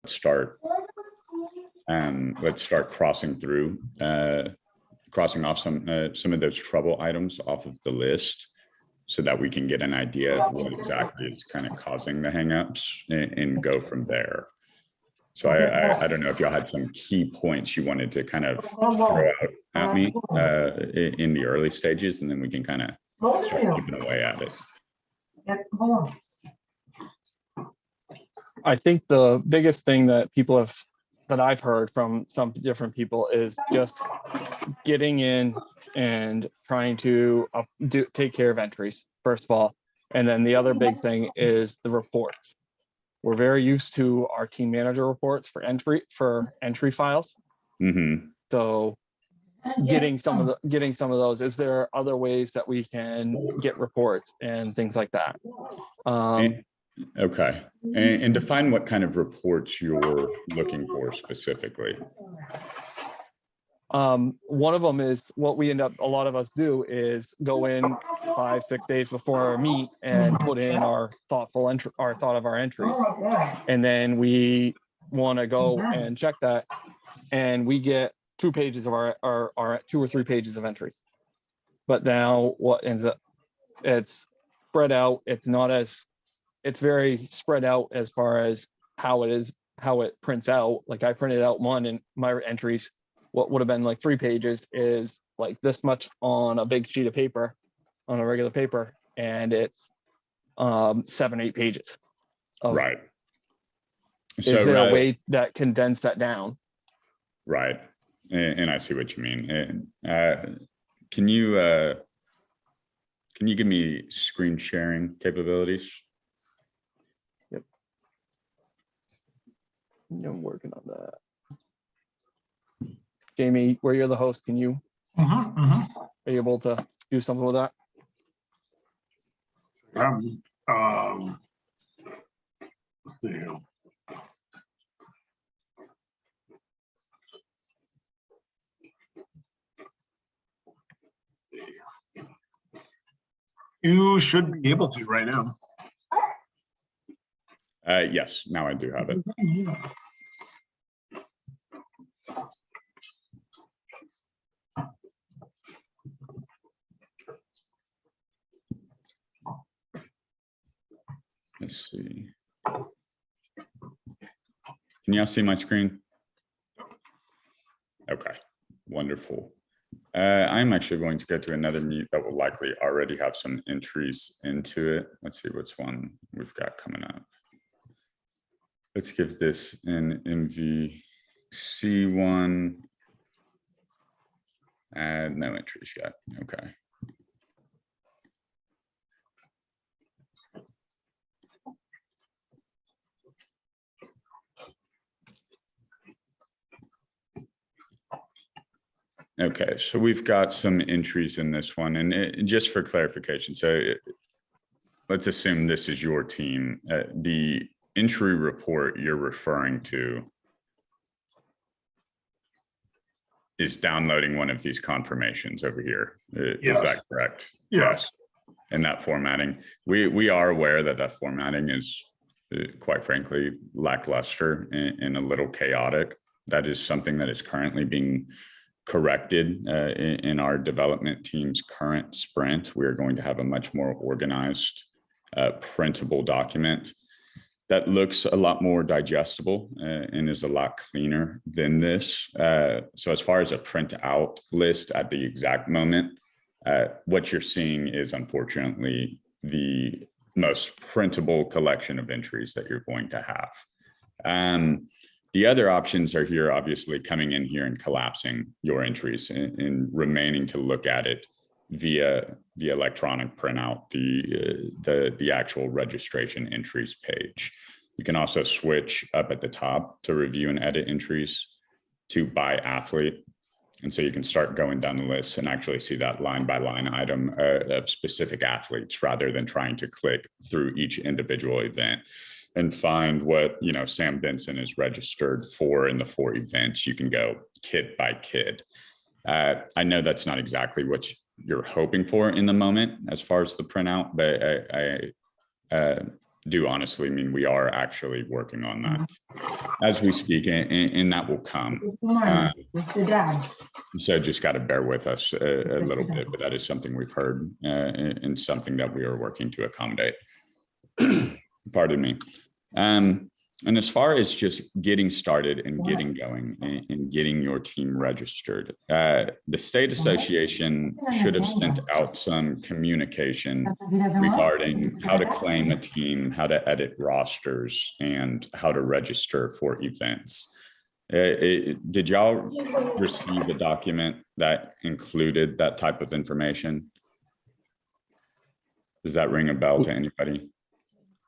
start crossing off some of those trouble items off of the list, so that we can get an idea of what exactly is kind of causing the hangups and go from there. So I don't know if y'all had some key points you wanted to kind of throw out at me in the early stages, and then we can kind of start chipping away at it. I think the biggest thing that that I've heard from some different people is just getting in and trying to take care of entries, first of all. And then the other big thing is the reports. We're very used to our team manager reports for entry files. Mm-hmm. So getting some of those, is there other ways that we can get reports and things like that? Okay. And define what kind of reports you're looking for specifically. One of them is what a lot of us do is go in 5-6 days before our meet and put in our thought of our entries. And then we want to go and check that. And we get 2 pages of our 2 or 3 pages of entries. But now what ends up, it's spread out. It's very spread out as far as how it prints out. Like I printed out one, and my entries, what would have been like 3 pages, is like this much on a big sheet of paper, on a regular paper, and it's 7-8 pages. Right. So is there a way that condense that down? Right. And I see what you mean. Can you give me screen sharing capabilities? Yep. I'm working on that. Jamie, where you're the host, can you are you able to do something with that? You should be able to right now. Yes, now I do have it. Let's see. Can y'all see my screen? Okay, wonderful. I'm actually going to go to another meet that will likely already have some entries into it. Let's see which one we've got coming up. Let's give this an MVC one. No entries yet. Okay. Okay, so we've got some entries in this one, and just for clarification, so let's assume this is your team. The entry report you're referring to is downloading one of these confirmations over here. Yes. Is that correct? Yes. And that formatting, we are aware that that formatting is, quite frankly, lackluster and a little chaotic. That is something that is currently being corrected in our development team's current sprint. We're going to have a much more organized, printable document that looks a lot more digestible and is a lot cleaner than this. So as far as a print out list at the exact moment, what you're seeing is unfortunately the most printable collection of entries that you're going to have. The other options are here, obviously coming in here and collapsing your entries and remaining to look at it via the electronic printout, the actual registration entries page. You can also switch up at the top to review and edit entries to by athlete. And so you can start going down the list and actually see that line by line item of specific athletes rather than trying to click through each individual event and find what, you know, Sam Benson is registered for in the 4 events. You can go kid by kid. I know that's not exactly what you're hoping for in the moment as far as the printout, but do honestly mean we are actually working on that as we speak, and that will come. So just got to bear with us a little bit, but that is something we've heard and something that we are working to accommodate. Pardon me. And as far as just getting started and getting going and getting your team registered, the state association should have sent out some communication regarding how to claim a team, how to edit rosters, and how to register for events. Did y'all receive a document that included that type of information? Does that ring a bell to anybody?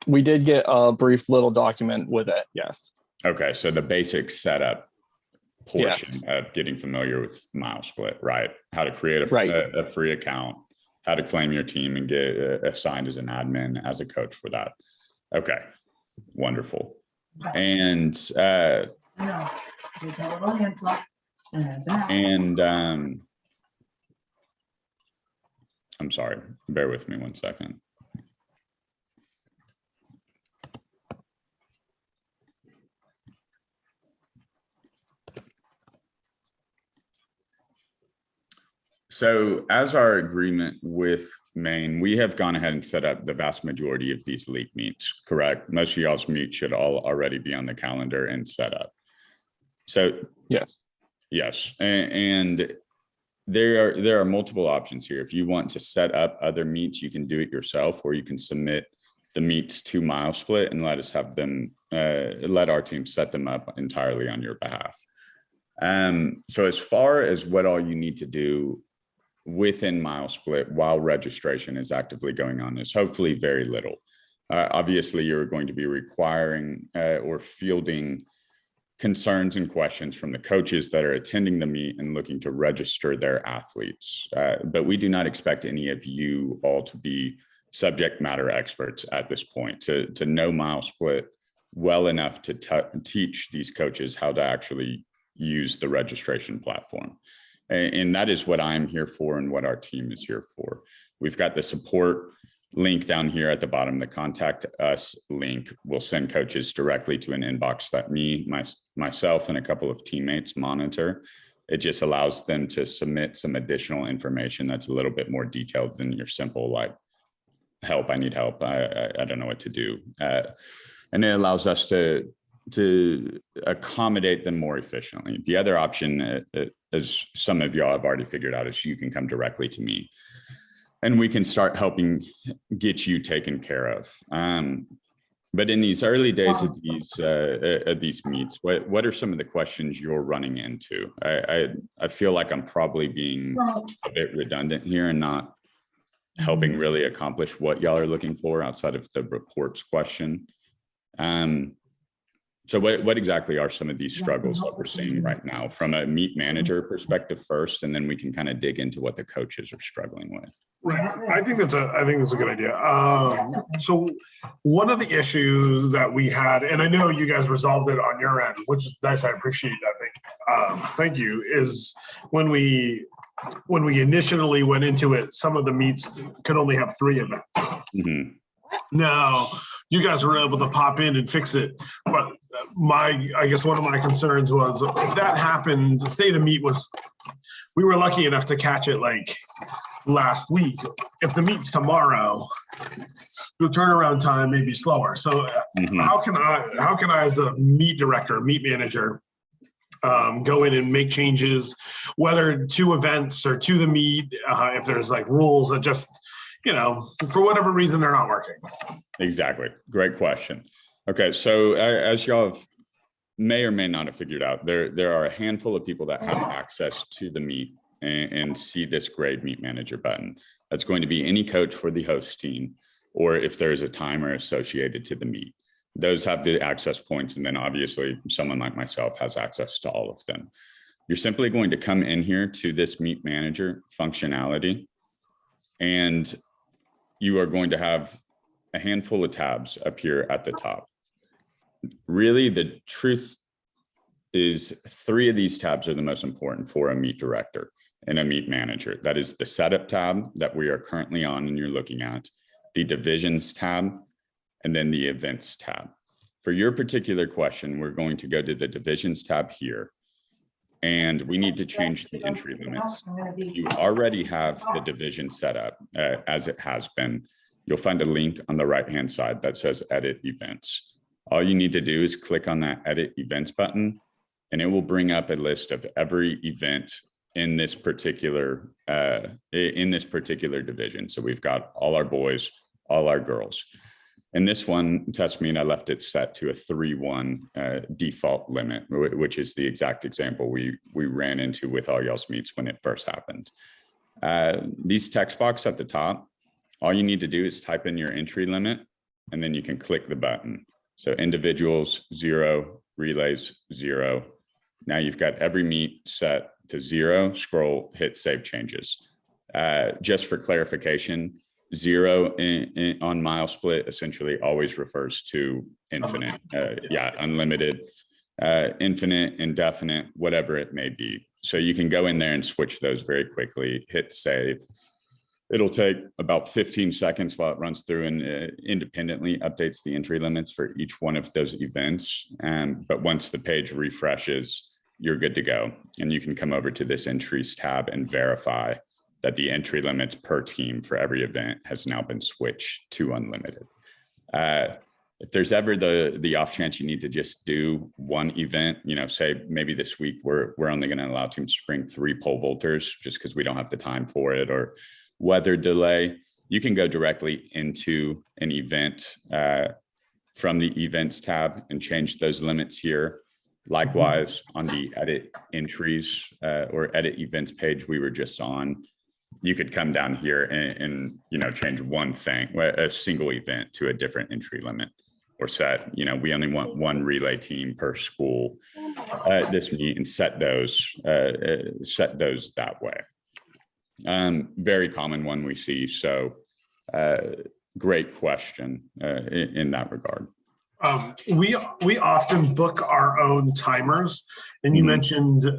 We did get a brief little document with it. Yes. Okay. So the basic setup portion Yes. of getting familiar with MileSplit, right? How to create Right. a free account, how to claim your team and get assigned as an admin, as a coach for that. Okay. Wonderful. And, I'm sorry, bear with me 1 second. So as our agreement with Maine, we have gone ahead and set up the vast majority of these league meets, correct? Most of y'all's meets should all already be on the calendar and set up. So Yes. yes, and there are multiple options here. If you want to set up other meets, you can do it yourself, or you can submit the meets to MileSplit and let us have them, let our team set them up entirely on your behalf. So as far as what all you need to do within MileSplit while registration is actively going on is hopefully very little. Obviously, you're going to be requiring or fielding concerns and questions from the coaches that are attending the meet and looking to register their athletes. But we do not expect any of you all to be subject matter experts at this point, to know MileSplit well enough to teach these coaches how to actually use the registration platform. And that is what I'm here for and what our team is here for. We've got the support link down here at the bottom. The contact us link will send coaches directly to an inbox that myself and a couple of teammates monitor. It just allows them to submit some additional information that's a little bit more detailed than your simple like, help, I need help, I don't know what to do. And it allows us to accommodate them more efficiently. The other option, as some of y'all have already figured out, is you can come directly to me and we can start helping get you taken care of. But in these early days of these meets, what are some of the questions you're running into? I feel like I'm probably being a bit redundant here and not helping really accomplish what y'all are looking for outside of the reports question. So what exactly are some of these struggles that we're seeing right now from a meet manager perspective first, and then we can kind of dig into what the coaches are struggling with? Right. I think that's a good idea. So one of the issues that we had, and I know you guys resolved it on your end, which is nice. I appreciate that. Thank you. Is when we initially went into it, some of the meets could only have 3 events. Mm-hmm. Now, you guys were able to pop in and fix it, but I guess one of my concerns was if that happened, say the meet was, we were lucky enough to catch it like last week. If the meet's tomorrow, the turnaround time may be slower. So how can I as a meet director, meet manager, go in and make changes, whether to events or to the meet, if there's like rules that just, for whatever reason, they're not working. Exactly. Great question. Okay. So as y'all may or may not have figured out, there are a handful of people that have access to the meet and see this grade meet manager button. That's going to be any coach for the host team, or if there's a timer associated to the meet. Those have the access points. And then obviously someone like myself has access to all of them. You're simply going to come in here to this meet manager functionality, and you are going to have a handful of tabs up here at the top. Really, the truth is 3 of these tabs are the most important for a meet director and a meet manager. That is the setup tab that we are currently on and you're looking at, the divisions tab, and then the events tab. For your particular question, we're going to go to the divisions tab here, and we need to change the entry limits. If you already have the division set up as it has been, you'll find a link on the right-hand side that says edit events. All you need to do is click on that edit events button, and it will bring up a list of every event in this particular division. So we've got all our boys, all our girls. In this one test meet, I left it set to a 3-1 default limit, which is the exact example we ran into with all y'all's meets when it first happened. These text box at the top, all you need to do is type in your entry limit, and then you can click the button. So individuals, 0, relays, 0. Now you've got every meet set to 0, scroll, hit save changes. Just for clarification, 0 on mile split essentially always refers to infinite, unlimited, infinite, indefinite, whatever it may be. So you can go in there and switch those very quickly, hit save. It'll take about 15 seconds while it runs through and independently updates the entry limits for each one of those events. But once the page refreshes, you're good to go. And you can come over to this entries tab and verify that the entry limits per team for every event has now been switched to unlimited. If there's ever the off chance you need to just do one event, say maybe this week we're only going to allow teams to bring 3 pole vaulters just because we don't have the time for it, or weather delay, you can go directly into an event from the events tab and change those limits here. Likewise, on the edit entries or edit events page we were just on, you could come down here and change one thing, a single event, to a different entry limit, or set, we only want 1 relay team per school at this meet, and set those that way. Very common one we see. So great question in that regard. We often book our own timers, and you mentioned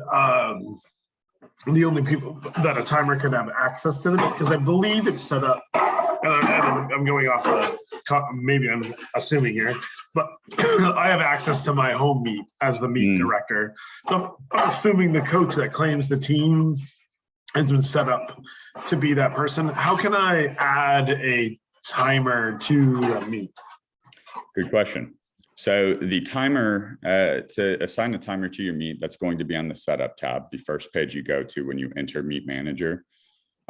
the only people that a timer could have access to them, because I believe it's set up, and I'm going off of, maybe I'm assuming here, but I have access to my home meet as the meet director. So I'm assuming the coach that claims the team has been set up to be that person. How can I add a timer to the meet? Good question. So the timer, to assign a timer to your meet, that's going to be on the setup tab, the first page you go to when you enter Meet Manager.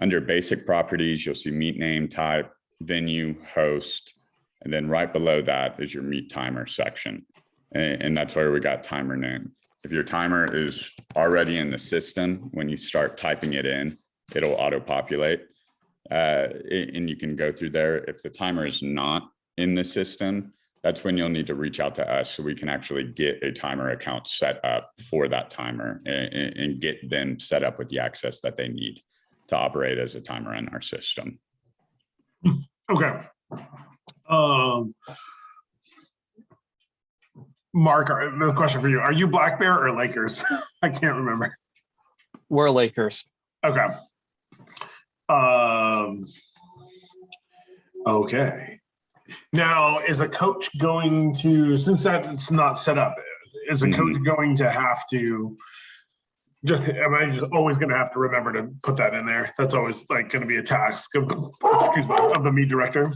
Under basic properties, you'll see meet name, type, venue, host, and then right below that is your meet timer section. And that's where we got timer name. If your timer is already in the system, when you start typing it in, it'll auto-populate, and you can go through there. If the timer is not in the system, that's when you'll need to reach out to us so we can actually get a timer account set up for that timer and get them set up with the access that they need to operate as a timer in our system. Okay. Mark, the question for you, are you Black Bear or Lakers? I can't remember. We're Lakers. Okay. Okay. Now, is a coach going to, since that's not set up, is a coach going to have to am I just always going to have to remember to put that in there? That's always like going to be a task of the meet director?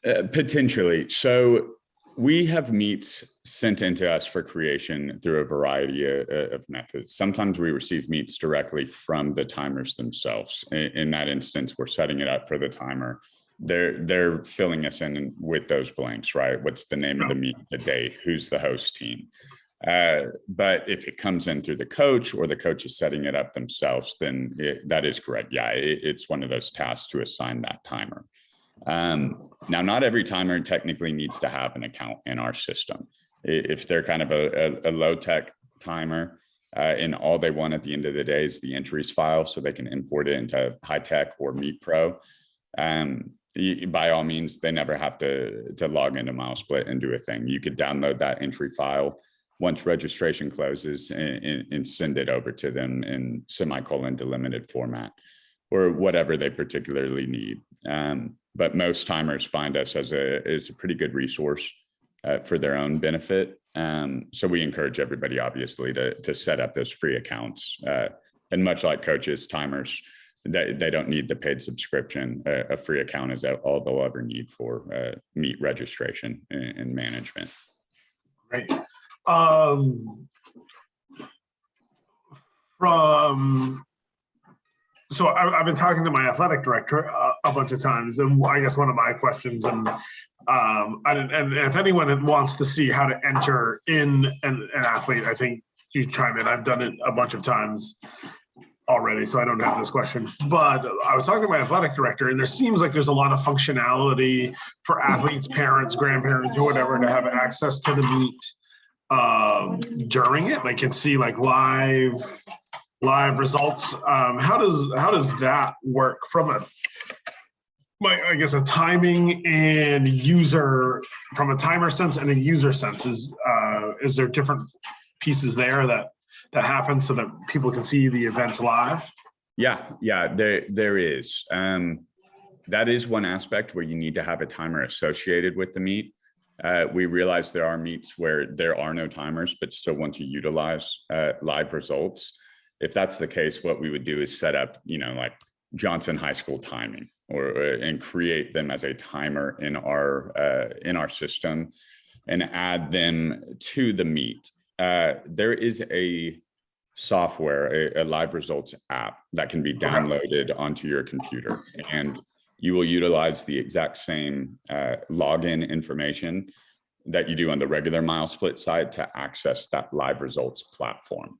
Potentially. So we have meets sent into us for creation through a variety of methods. Sometimes we receive meets directly from the timers themselves. In that instance, we're setting it up for the timer. They're filling us in with those blanks, right? What's the name of the meet, the date, who's the host team? But if it comes in through the coach or the coach is setting it up themselves, then that is correct. Yeah, it's one of those tasks to assign that timer. Now, not every timer technically needs to have an account in our system. If they're kind of a low-tech timer, and all they want at the end of the day is the entries file so they can import it into high-tech or Meet Pro, by all means, they never have to log into MileSplit and do a thing. You could download that entry file once registration closes and send it over to them in semicolon delimited format or whatever they particularly need. but most timers find us as a pretty good resource for their own benefit. So we encourage everybody, obviously, to set up those free accounts. And much like coaches, timers, they don't need the paid subscription. A free account is all they'll ever need for meet registration and management. Great. So I've been talking to my athletic director a bunch of times, and I guess one of my questions, and if anyone wants to see how to enter in an athlete, I think you chime in. I've done it a bunch of times already, so I don't have this question. But I was talking to my athletic director, and there seems like there's a lot of functionality for athletes, parents, grandparents, or whatever to have access to the meet during it. They can see like live results. How does that work from I guess a timing and user, from a timer sense and a user sense? Is there different pieces there that happen so that people can see the events live? Yeah, there is. That is one aspect where you need to have a timer associated with the meet. We realize there are meets where there are no timers, but still want to utilize live results. If that's the case, what we would do is set up, like Johnson High School timing, and create them as a timer in our system and add them to the meet. There is a software, a live results app that can be downloaded onto your computer, and you will utilize the exact same login information that you do on the regular MileSplit side to access that live results platform.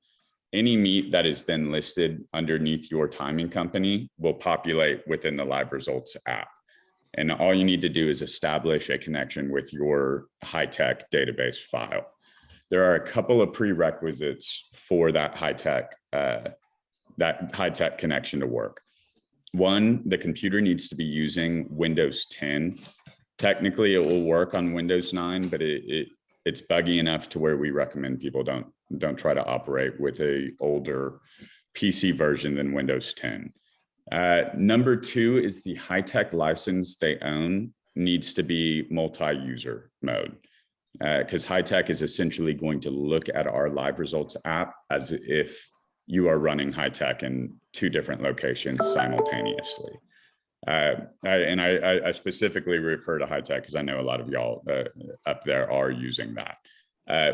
Any meet that is then listed underneath your timing company will populate within the live results app. And all you need to do is establish a connection with your high-tech database file. There are a couple of prerequisites for that high-tech connection to work. One, the computer needs to be using Windows 10. Technically, it will work on Windows 9, but it's buggy enough to where we recommend people don't try to operate with a older PC version than Windows 10. Number two is the high-tech license they own needs to be multi-user mode, because high-tech is essentially going to look at our live results app as if you are running high-tech in two different locations simultaneously. I specifically refer to high-tech because I know a lot of y'all up there are using that.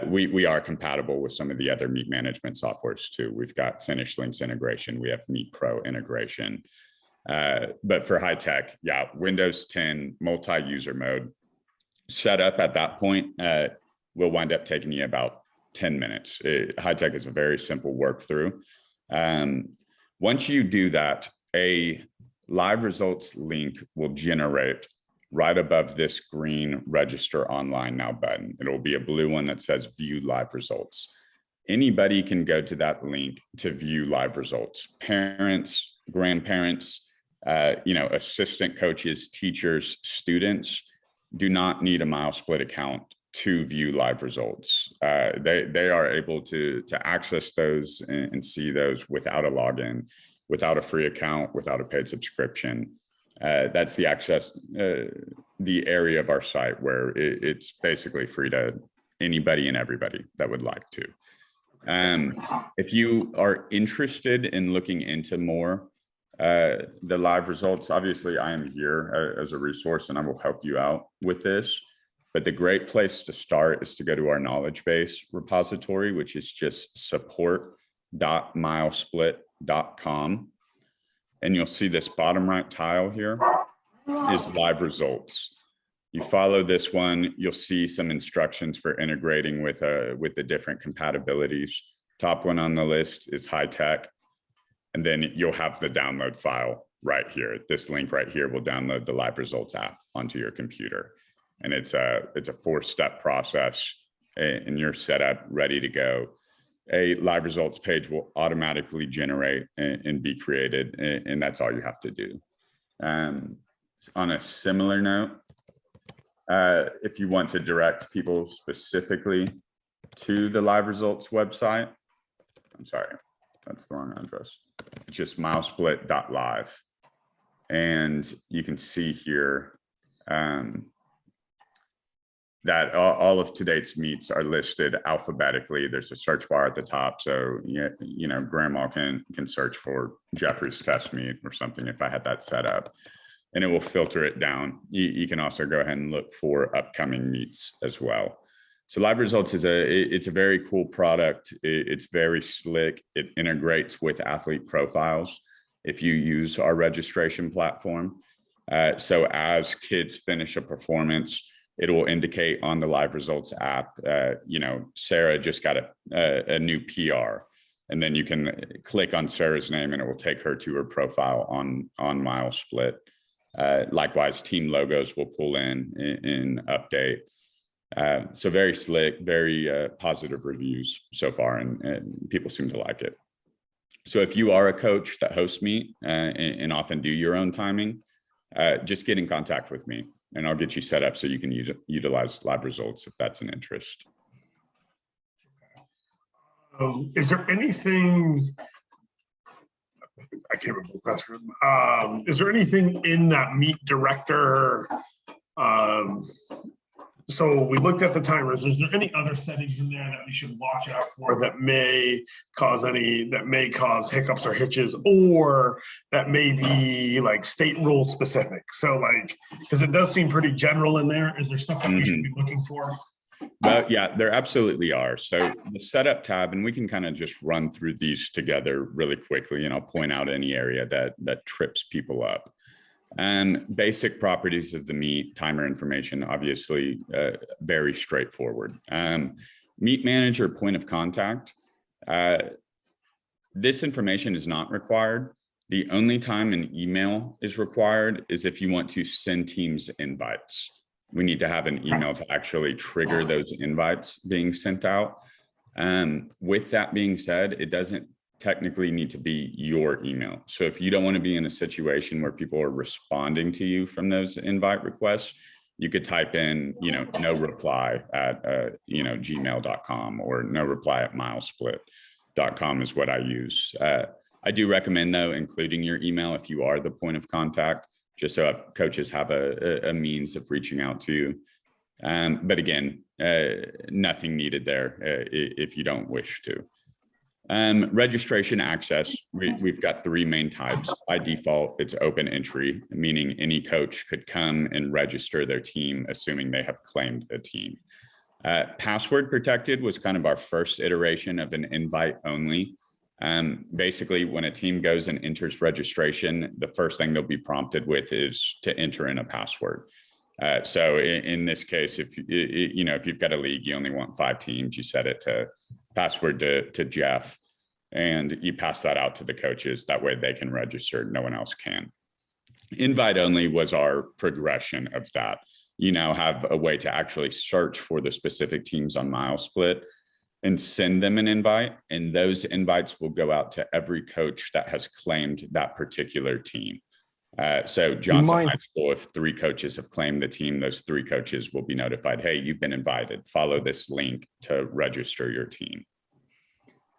We are compatible with some of the other meet management softwares too. We've got Finish Links integration. We have Meet Pro integration. But for high-tech, Windows 10 multi-user mode set up at that point will wind up taking you about 10 minutes. High-tech is a very simple work through. Once you do that, a live results link will generate right above this green register online now button. It'll be a blue one that says view live results. Anybody can go to that link to view live results. Parents, grandparents, assistant coaches, teachers, students do not need a MileSplit account to view live results. They are able to access those and see those without a login, without a free account, without a paid subscription. That's the access, the area of our site where it's basically free to anybody and everybody that would like to. If you are interested in looking into more, the live results, obviously I am here as a resource and I will help you out with this. But the great place to start is to go to our knowledge base repository, which is just support.milesplit.com. And you'll see this bottom right tile here is live results. You follow this one, you'll see some instructions for integrating with the different compatibilities. Top one on the list is high-tech. And then you'll have the download file right here. This link right here will download the live results app onto your computer. And it's a 4-step process and you're set up, ready to go. A live results page will automatically generate and be created, and that's all you have to do. On a similar note, if you want to direct people specifically to the live results website, I'm sorry, that's the wrong address. It's just milesplit.live. And you can see here that all of today's meets are listed alphabetically. There's a search bar at the top. So, you know, grandma can search for Jeffrey's test meet or something if I had that set up, and it will filter it down. You can also go ahead and look for upcoming meets as well. So Live Results is it's a very cool product. It's very slick. It integrates with athlete profiles if you use our registration platform. So as kids finish a performance, it will indicate on the Live Results app, you know, Sarah just got a new PR. And then you can click on Sarah's name and it will take her to her profile on MileSplit. Likewise, team logos will pull in update. So very slick, very positive reviews so far, and people seem to like it. So if you are a coach that hosts meet and often do your own timing, just get in contact with me and I'll get you set up so you can utilize Live Results if that's an interest. Is there anything, I can't remember the question. Is there anything in that meet director? So we looked at the timers. Is there any other settings in there that we should watch out for that may cause hiccups or hitches, or that may be like state rule specific? So like, because it does seem pretty general in there. Is there stuff that we should be looking for? But yeah, there absolutely are. So the setup tab, and we can kind of just run through these together really quickly, and I'll point out any area that trips people up. Basic properties of the meet, timer information, obviously very straightforward. Meet manager, point of contact. This information is not required. The only time an email is required is if you want to send teams invites. We need to have an email to actually trigger those invites being sent out. With that being said, it doesn't technically need to be your email. So if you don't want to be in a situation where people are responding to you from those invite requests, you could type in, you know, no reply at, gmail.com or no reply at milesplit.com is what I use. I do recommend though, including your email if you are the point of contact, just so coaches have a means of reaching out to you. But again, nothing needed there if you don't wish to. Registration access, we've got three main types. By default, it's open entry, meaning any coach could come and register their team, assuming they have claimed a team. Password protected was kind of our first iteration of an invite only. Basically, when a team goes and enters registration, the first thing they'll be prompted with is to enter in a password. So in this case, if you've got a league, you only want 5 teams, you set it to password to Jeff, and you pass that out to the coaches. That way they can register, no one else can. Invite only was our progression of that. You now have a way to actually search for the specific teams on MileSplit and send them an invite, and those invites will go out to every coach that has claimed that particular team. So Johnson High School, if 3 coaches have claimed the team, those 3 coaches will be notified, hey, you've been invited. Follow this link to register your team.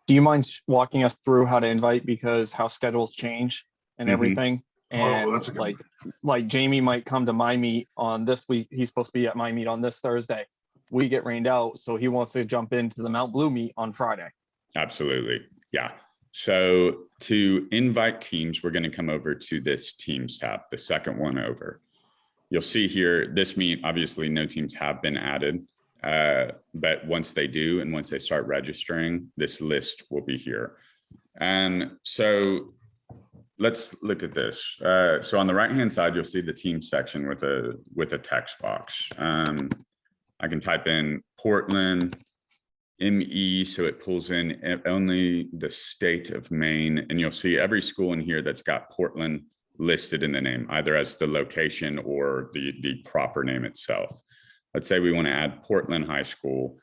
Do you mind walking us through how to invite, because how schedules change and everything? And that's a good like Jamie might come to my meet on this week. He's supposed to be at my meet on this Thursday. We get rained out, so he wants to jump into the Mount Blue meet on Friday. Absolutely. Yeah. So to invite teams, we're going to come over to this teams tab, the second one over. You'll see here, this meet, obviously no teams have been added, but once they do, and once they start registering, this list will be here. And so let's look at this. So on the right-hand side, you'll see the team section with a text box. I can type in Portland, ME, so it pulls in only the state of Maine, and you'll see every school in here that's got Portland listed in the name, either as the location or the proper name itself. Let's say we want to add Portland High School.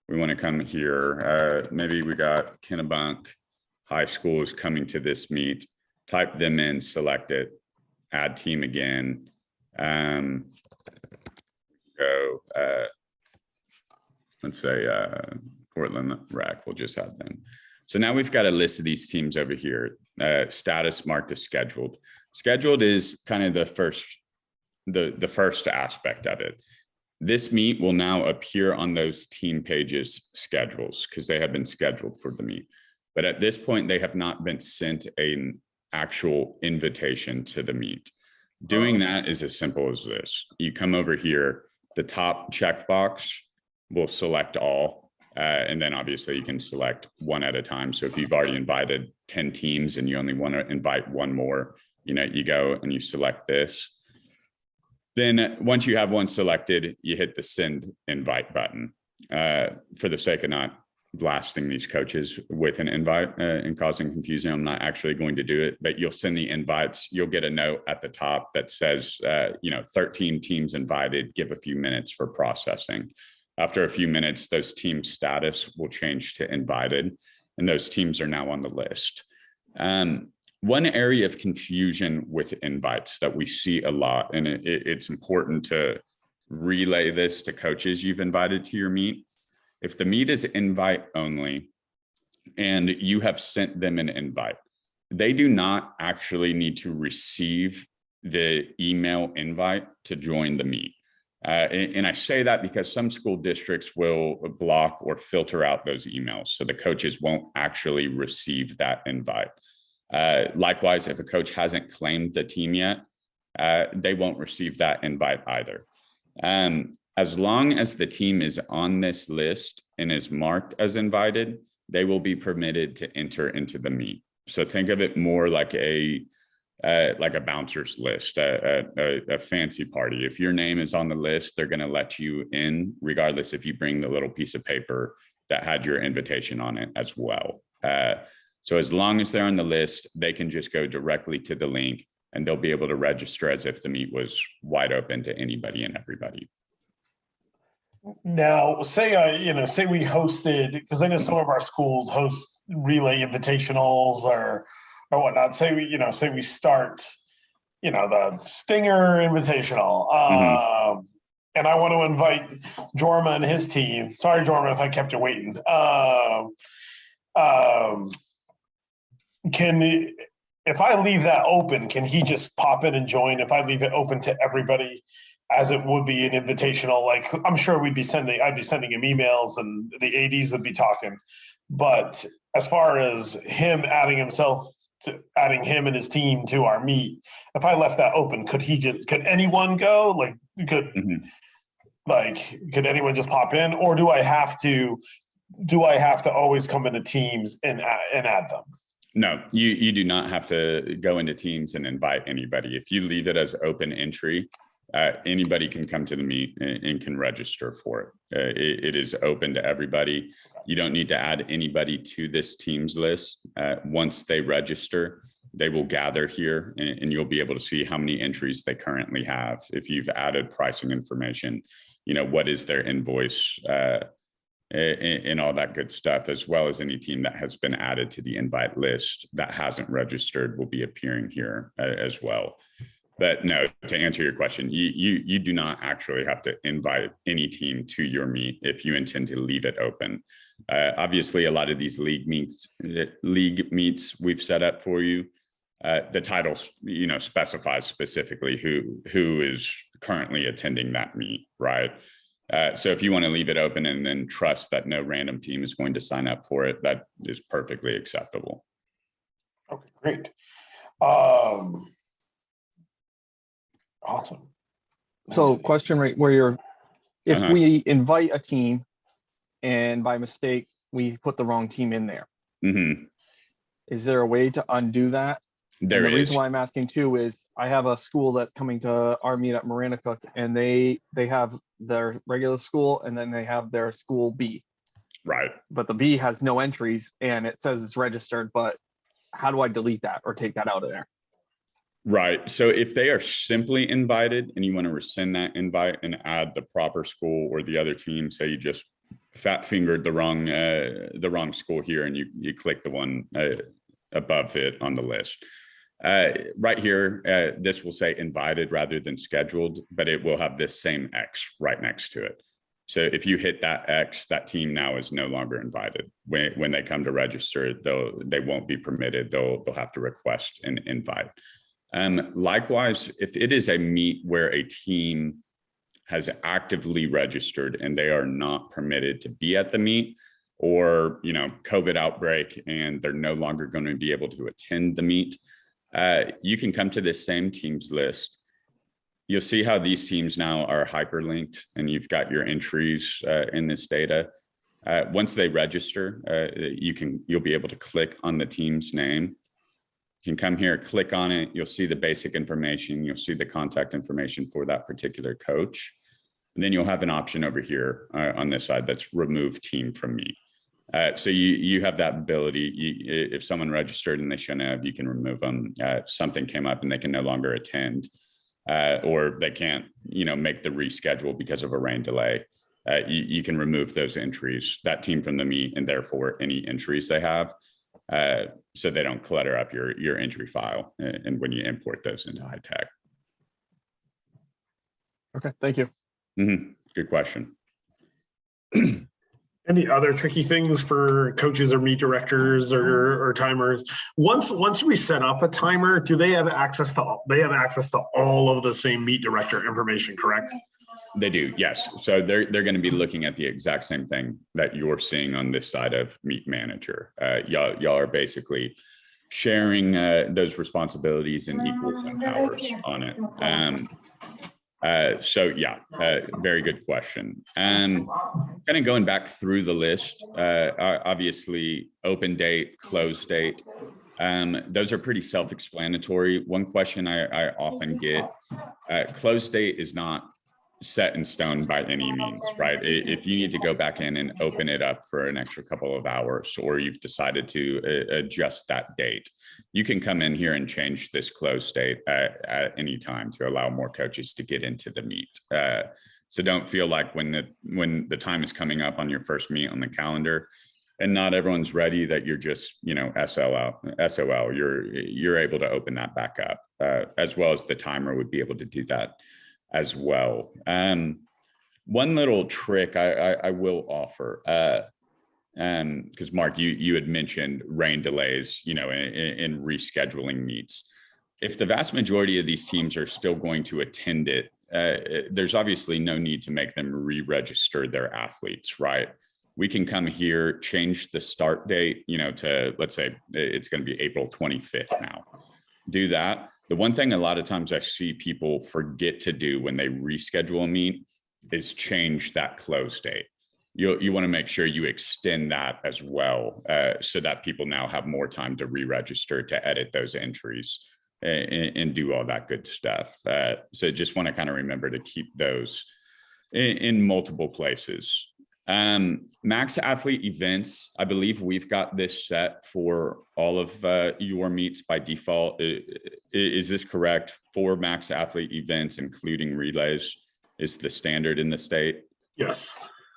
We want to come here. Maybe we got Kennebunk High School is coming to this meet. Type them in, select it, add team again. Let's say Portland Rec, we'll just add them. So now we've got a list of these teams over here, status marked as scheduled. Scheduled is kind of the first aspect of it. This meet will now appear on those team pages schedules because they have been scheduled for the meet. But at this point, they have not been sent an actual invitation to the meet. Doing that is as simple as this. You come over here, the top checkbox will select all. And then obviously you can select one at a time. So if you've already invited 10 teams and you only want to invite one more, you go and you select this. Then once you have one selected, you hit the send invite button. For the sake of not blasting these coaches with an invite and causing confusion, I'm not actually going to do it, but you'll send the invites. You'll get a note at the top that says, 13 teams invited, give a few minutes for processing. After a few minutes, those team status will change to invited, and those teams are now on the list. One area of confusion with invites that we see a lot, and it's important to relay this to coaches you've invited to your meet. If the meet is invite only and you have sent them an invite, they do not actually need to receive the email invite to join the meet. And I say that because some school districts will block or filter out those emails, so the coaches won't actually receive that invite. Likewise, if a coach hasn't claimed the team yet, they won't receive that invite either. As long as the team is on this list and is marked as invited, they will be permitted to enter into the meet. So think of it more like a bouncer's list, a fancy party. If your name is on the list, they're going to let you in, regardless if you bring the little piece of paper that had your invitation on it as well. So as long as they're on the list, they can just go directly to the link and they'll be able to register as if the meet was wide open to anybody and everybody. Now, say we hosted, because I know some of our schools host relay invitationals or whatnot. Say we start, the Stinger Invitational, and I want to invite Jorma and his team. Sorry, Jorma, if I kept you waiting. If I leave that open, can he just pop in and join? If I leave it open to everybody, as it would be an invitational, like I'm sure I'd be sending him emails and the ADs would be talking. But as far as him adding him and his team to our meet, if I left that open, could anyone go? Could anyone just pop in, or do I have to always come into teams and add them? No, you do not have to go into teams and invite anybody. If you leave it as open entry, anybody can come to the meet and can register for it. It is open to everybody. You don't need to add anybody to this team's list. Once they register, they will gather here and you'll be able to see how many entries they currently have. If you've added pricing information, what is their invoice, and all that good stuff, as well as any team that has been added to the invite list that hasn't registered will be appearing here as well. But no, to answer your question, you do not actually have to invite any team to your meet if you intend to leave it open. Obviously, a lot of these league meets we've set up for you, the title specifies specifically who is currently attending that meet, right? So if you want to leave it open and then trust that no random team is going to sign up for it, that is perfectly acceptable. Okay, great. Awesome. So question right where if we invite a team and by mistake, we put the wrong team in there. Mm-hmm. Is there a way to undo that? The reason why I'm asking too is I have a school that's coming to our meet at Maranacook, and they have their regular school and then they have their school B. Right. But the B has no entries and it says it's registered, but how do I delete that or take that out of there? Right. So if they are simply invited and you want to rescind that invite and add the proper school or the other team, say you just fat fingered the wrong school here and you click the one above it on the list. Right here, this will say invited rather than scheduled, but it will have this same X right next to it. So if you hit that X, that team now is no longer invited. When they come to register, they won't be permitted. They'll have to request an invite. Likewise, if it is a meet where a team has actively registered and they are not permitted to be at the meet, or COVID outbreak and they're no longer going to be able to attend the meet, you can come to this same teams list. You'll see how these teams now are hyperlinked, and you've got your entries in this data. Once they register, you'll be able to click on the team's name. You can come here, click on it. You'll see the basic information. You'll see the contact information for that particular coach. And then you'll have an option over here on this side that's remove team from meet. So you have that ability. If someone registered and they shouldn't have, you can remove them. Something came up and they can no longer attend. Or they can't, make the reschedule because of a rain delay. You can remove those entries, that team from the meet, and therefore any entries they have, so they don't clutter up your entry file and when you import those into high tech. Okay, thank you. Good question. Any other tricky things for coaches or meet directors or timers? Once we set up a timer, do they have access to all of the same meet director information, correct? They do, yes. So they're going to be looking at the exact same thing that you're seeing on this side of Meet Manager. Y'all are basically sharing those responsibilities and equal powers on it. Very good question. Kind of going back through the list, obviously open date, close date. Those are pretty self-explanatory. One question I often get, close date is not set in stone by any means, right? If you need to go back in and open it up for an extra couple of hours, or you've decided to adjust that date, you can come in here and change this close date at any time to allow more coaches to get into the meet. So don't feel like when the time is coming up on your first meet on the calendar and not everyone's ready that you're just, SOL. You're able to open that back up, as well as the timer would be able to do that as well. One little trick I will offer, because Mark, you had mentioned rain delays, in rescheduling meets. If the vast majority of these teams are still going to attend it, there's obviously no need to make them re-register their athletes, right? We can come here, change the start date, to, let's say it's going to be April 25th now. Do that. The one thing a lot of times I see people forget to do when they reschedule a meet is change that close date. You want to make sure you extend that as well, so that people now have more time to re-register, to edit those entries and do all that good stuff. So just want to kind of remember to keep those in multiple places. Max athlete events, I believe we've got this set for all of your meets by default. Is this correct? 4 max athlete events, including relays, is the standard in the state? Yes.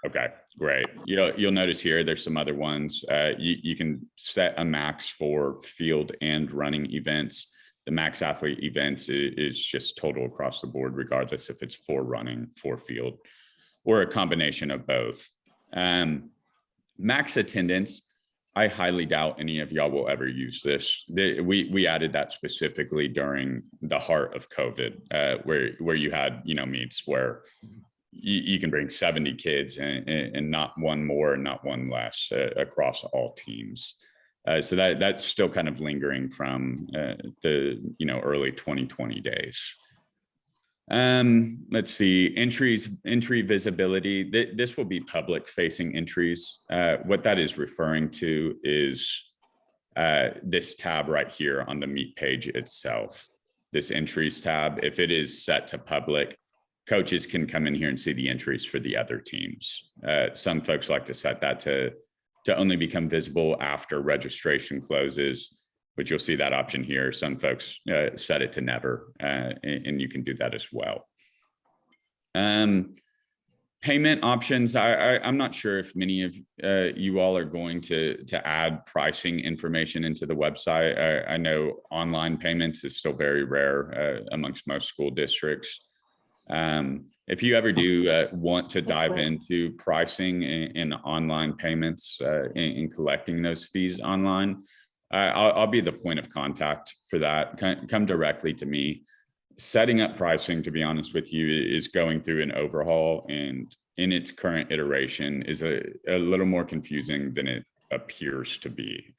Okay, great. You'll notice here there's some other ones. You can set a max for field and running events. The max athlete events is just total across the board, regardless if it's for running, for field, or a combination of both. Max attendance, I highly doubt any of y'all will ever use this. We added that specifically during the heart of COVID, where you had meets where you can bring 70 kids and not one more and not one less across all teams. So that's still kind of lingering from the early 2020 days. Let's see, entry visibility. This will be public facing entries. What that is referring to is this tab right here on the meet page itself, this entries tab. If it is set to public, coaches can come in here and see the entries for the other teams. Some folks like to set that to only become visible after registration closes, but you'll see that option here. Some folks set it to never, and you can do that as well. Payment options. I'm not sure if many of you all are going to add pricing information into the website. I know online payments is still very rare amongst most school districts. If you ever do want to dive into pricing and online payments and collecting those fees online, I'll be the point of contact for that. Come directly to me. Setting up pricing, to be honest with you, is going through an overhaul, and in its current iteration is a little more confusing than it appears to be.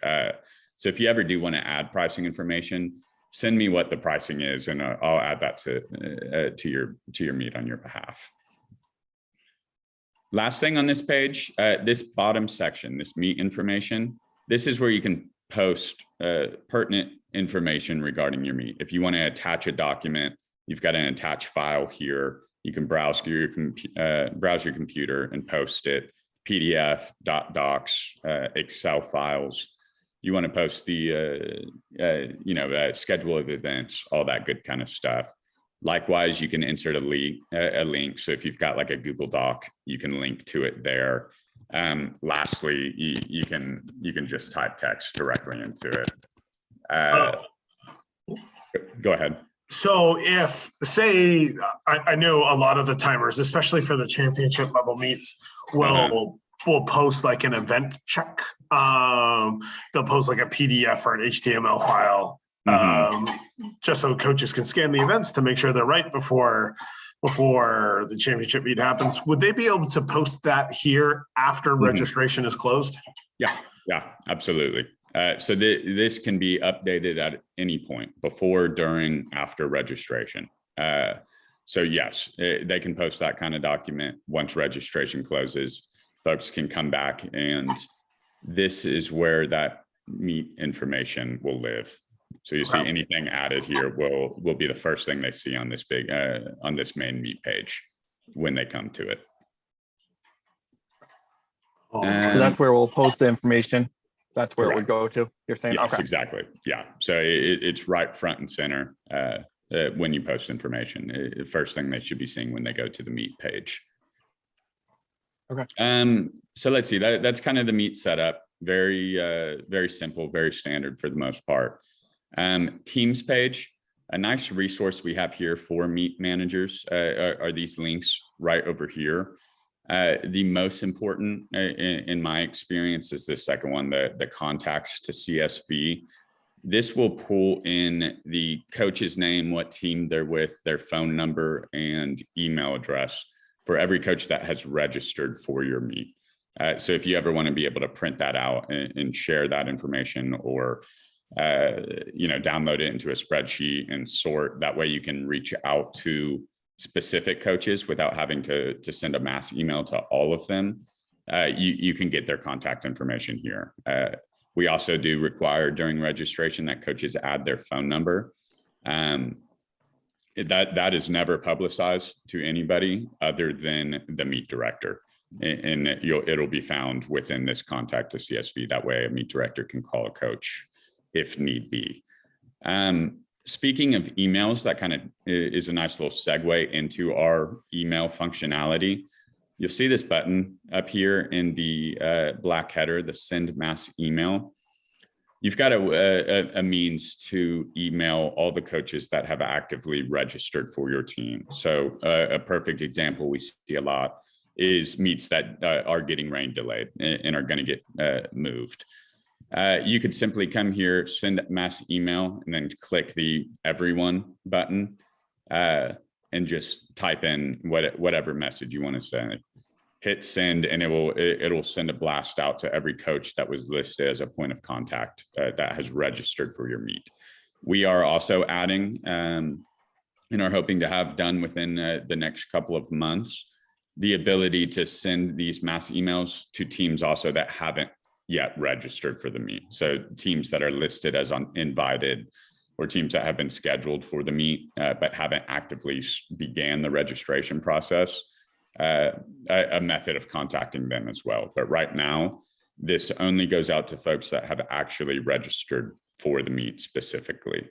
So if you ever do want to add pricing information, send me what the pricing is, and I'll add that to your meet on your behalf. Last thing on this page, this bottom section, this meet information, this is where you can post pertinent information regarding your meet. If you want to attach a document, you've got an attached file here. You can browse your computer and post it, PDF, docs, Excel files. You want to post the schedule of events, all that good kind of stuff. Likewise, you can insert a link. So if you've got like a Google Doc, you can link to it there. Lastly, you can just type text directly into it. Go ahead. So if, say, I know a lot of the timers, especially for the championship level meets, will post like an event check. They'll post like a PDF or an HTML file, just so coaches can scan the events to make sure they're right before the championship meet happens. Would they be able to post that here after registration is closed? Yeah, absolutely. So this can be updated at any point, before, during, after registration. So yes, they can post that kind of document once registration closes. Folks can come back, and this is where that meet information will live. So you see anything added here will be the first thing they see on this on this main meet page when they come to it. So that's where we'll post the information. That's where Correct. It would go to. You're saying? Yes, okay. Exactly. Yeah. So it's right front and center when you post information. First thing they should be seeing when they go to the meet page. Okay. So let's see. That's kind of the meet setup. Very simple, very standard for the most part. Teams page, a nice resource we have here for meet managers are these links right over here. The most important in my experience is the second one, the contacts to CSV. This will pull in the coach's name, what team they're with, their phone number, and email address for every coach that has registered for your meet. So if you ever want to be able to print that out and share that information, or download it into a spreadsheet and sort, that way you can reach out to specific coaches without having to send a mass email to all of them. You can get their contact information here. We also do require during registration that coaches add their phone number. That is never publicized to anybody other than the meet director. And it'll be found within this contact to CSV. That way a meet director can call a coach if need be. Speaking of emails, that kind of is a nice little segue into our email functionality. You'll see this button up here in the black header, the send mass email. You've got a means to email all the coaches that have actively registered for your team. So a perfect example we see a lot is meets that are getting rain delayed and are going to get moved. You could simply come here, send mass email, and then click the everyone button and just type in whatever message you want to send. Hit send, and it'll send a blast out to every coach that was listed as a point of contact that has registered for your meet. We are also adding and are hoping to have done within the next couple of months the ability to send these mass emails to teams also that haven't yet registered for the meet. So teams that are listed as invited, or teams that have been scheduled for the meet but haven't actively began the registration process, a method of contacting them as well. But right now, this only goes out to folks that have actually registered for the meet specifically.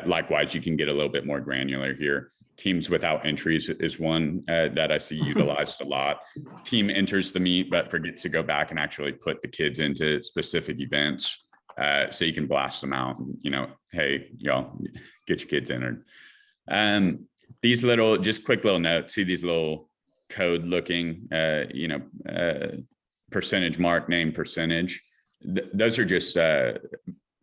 Likewise, you can get a little bit more granular here. Teams without entries is one that I see utilized a lot. Team enters the meet, but forgets to go back and actually put the kids into specific events. So you can blast them out, hey, y'all, get your kids entered. these little, just quick little notes, see these little code looking, percentage mark, name, percentage. Those are just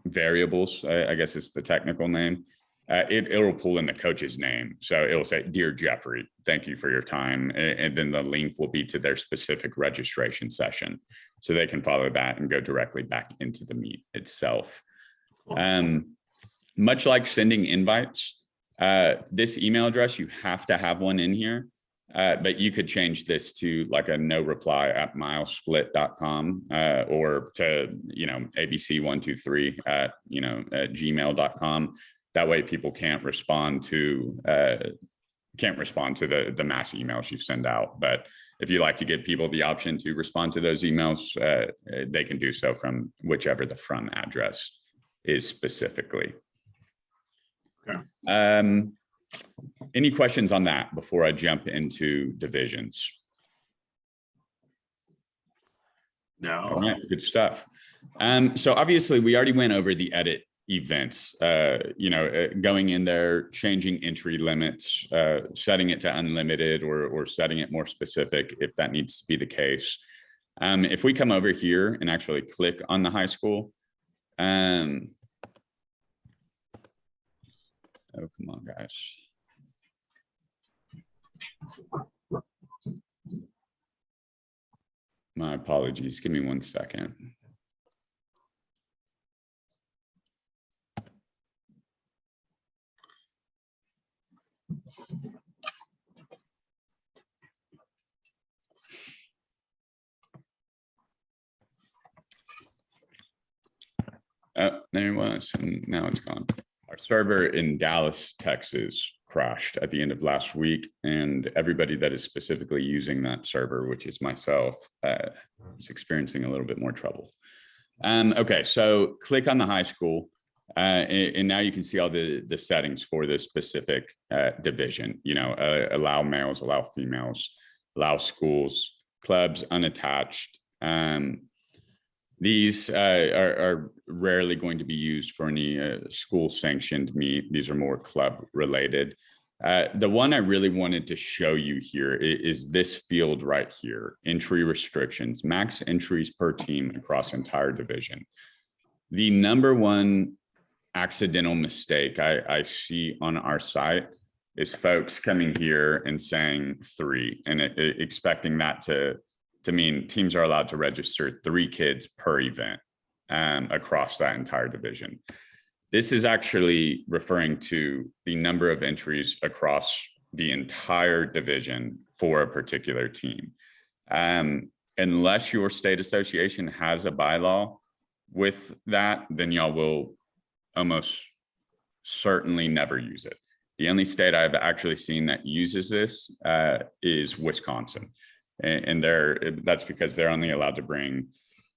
variables. I guess it's the technical name. It'll pull in the coach's name. So it'll say, "Dear Jeffrey, thank you for your time." And then the link will be to their specific registration session. So they can follow that and go directly back into the meet itself. Much like sending invites, this email address, you have to have one in here. But you could change this to like a no reply at milesplit.com or to, abc123 at gmail.com. That way people can't respond to the mass emails you send out. But if you like to give people the option to respond to those emails, they can do so from whichever the from address is specifically. Okay. Any questions on that before I jump into divisions? No. All right, good stuff. So obviously we already went over the edit events, going in there, changing entry limits, setting it to unlimited or setting it more specific if that needs to be the case. If we come over here and actually click on the high school, oh, come on, guys. My apologies. Give me 1 second. Oh, there it was, and now it's gone. Our server in Dallas, Texas crashed at the end of last week, and everybody that is specifically using that server, which is myself, is experiencing a little bit more trouble. Okay, so click on the high school, and now you can see all the settings for this specific division. Allow males, allow females, allow schools, clubs, unattached. These are rarely going to be used for any school sanctioned meet. These are more club related. The one I really wanted to show you here is this field right here, entry restrictions, max entries per team across entire division. The number one accidental mistake I see on our site is folks coming here and saying 3 and expecting that to mean teams are allowed to register 3 kids per event across that entire division. This is actually referring to the number of entries across the entire division for a particular team. Unless your state association has a bylaw with that, then y'all will almost certainly never use it. The only state I've actually seen that uses this is Wisconsin. And that's because they're only allowed to bring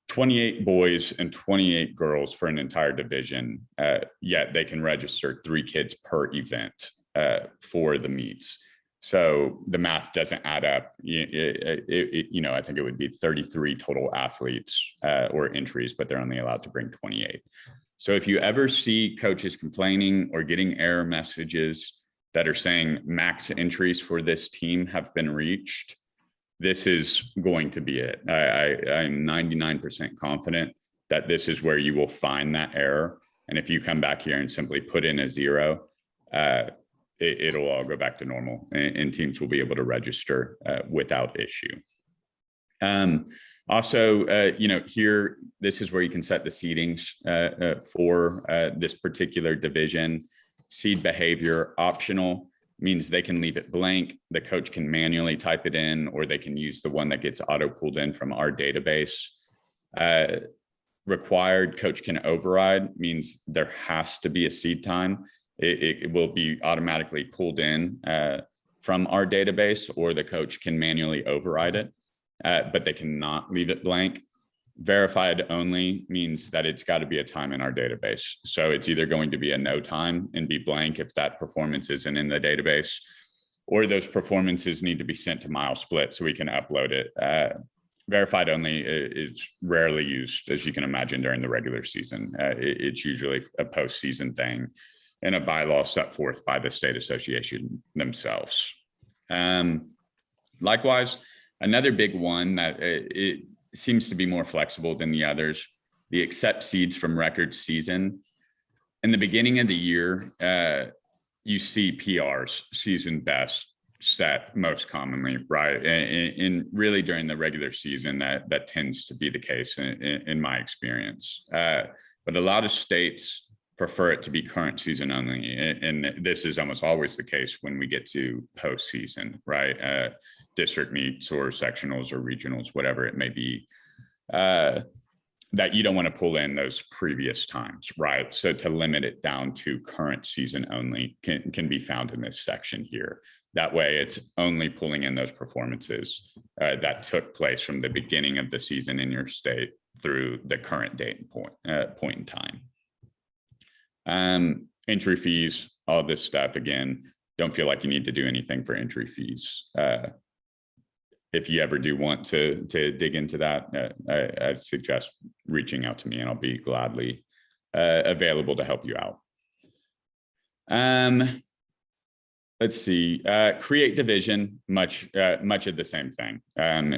28 boys and 28 girls for an entire division, yet they can register 3 kids per event for the meets. So the math doesn't add up. I think it would be 33 total athletes or entries, but they're only allowed to bring 28. So if you ever see coaches complaining or getting error messages that are saying max entries for this team have been reached, this is going to be it. I'm 99% confident that this is where you will find that error. And if you come back here and simply put in a 0, it'll all go back to normal and teams will be able to register without issue. Also, here, this is where you can set the seedings for this particular division. Seed behavior optional means they can leave it blank. The coach can manually type it in, or they can use the one that gets auto pulled in from our database. Required coach can override means there has to be a seed time. It will be automatically pulled in from our database, or the coach can manually override it, but they cannot leave it blank. Verified only means that it's got to be a time in our database. So it's either going to be a no time and be blank if that performance isn't in the database, or those performances need to be sent to MileSplit so we can upload it. Verified only is rarely used, as you can imagine, during the regular season. It's usually a postseason thing. and a bylaw set forth by the state association themselves. Likewise, another big one that it seems to be more flexible than the others, the accept seeds from record season. In the beginning of the year, you see PRs, season best, set most commonly, right? And really during the regular season, that tends to be the case in my experience. But a lot of states prefer it to be current season only. And this is almost always the case when we get to postseason, right? District meets or sectionals or regionals, whatever it may be, that you don't want to pull in those previous times, right? So to limit it down to current season only can be found in this section here. That way it's only pulling in those performances that took place from the beginning of the season in your state through the current date and point in time. Entry fees, all this stuff, again, don't feel like you need to do anything for entry fees. If you ever do want to dig into that, I suggest reaching out to me and I'll be gladly available to help you out. Let's see, create division, much of the same thing.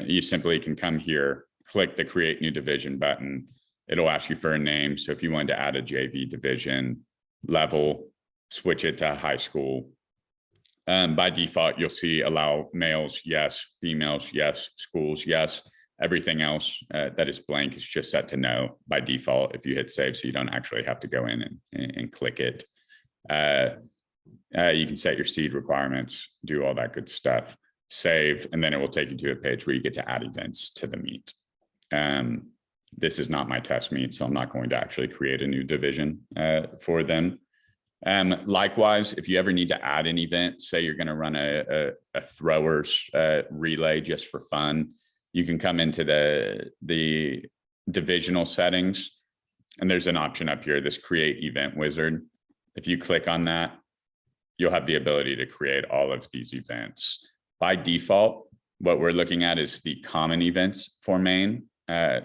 You simply can come here, click the create new division button. It'll ask you for a name. So if you wanted to add a JV division level, switch it to high school. By default, you'll see allow males, yes, females, yes, schools, yes. Everything else that is blank is just set to no by default if you hit save, so you don't actually have to go in and click it. You can set your seed requirements, do all that good stuff, save, and then it will take you to a page where you get to add events to the meet. This is not my test meet, so I'm not going to actually create a new division for them. Likewise, if you ever need to add an event, say you're going to run a throwers relay just for fun, you can come into the divisional settings, and there's an option up here, this create event wizard. If you click on that, you'll have the ability to create all of these events. By default, what we're looking at is the common events for Maine.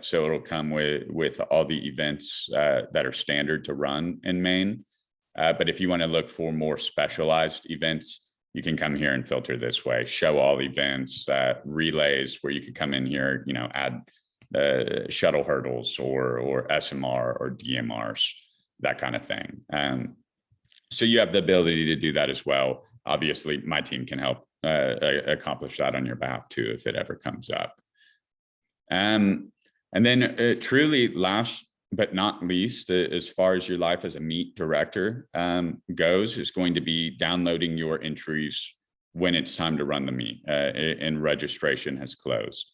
So it'll come with all the events that are standard to run in Maine. But if you want to look for more specialized events, you can come here and filter this way, show all events, relays, where you could come in here, add shuttle hurdles or SMR or DMRs, that kind of thing. So you have the ability to do that as well. Obviously, my team can help accomplish that on your behalf too, if it ever comes up. And then truly last but not least, as far as your life as a meet director goes, is going to be downloading your entries when it's time to run the meet and registration has closed.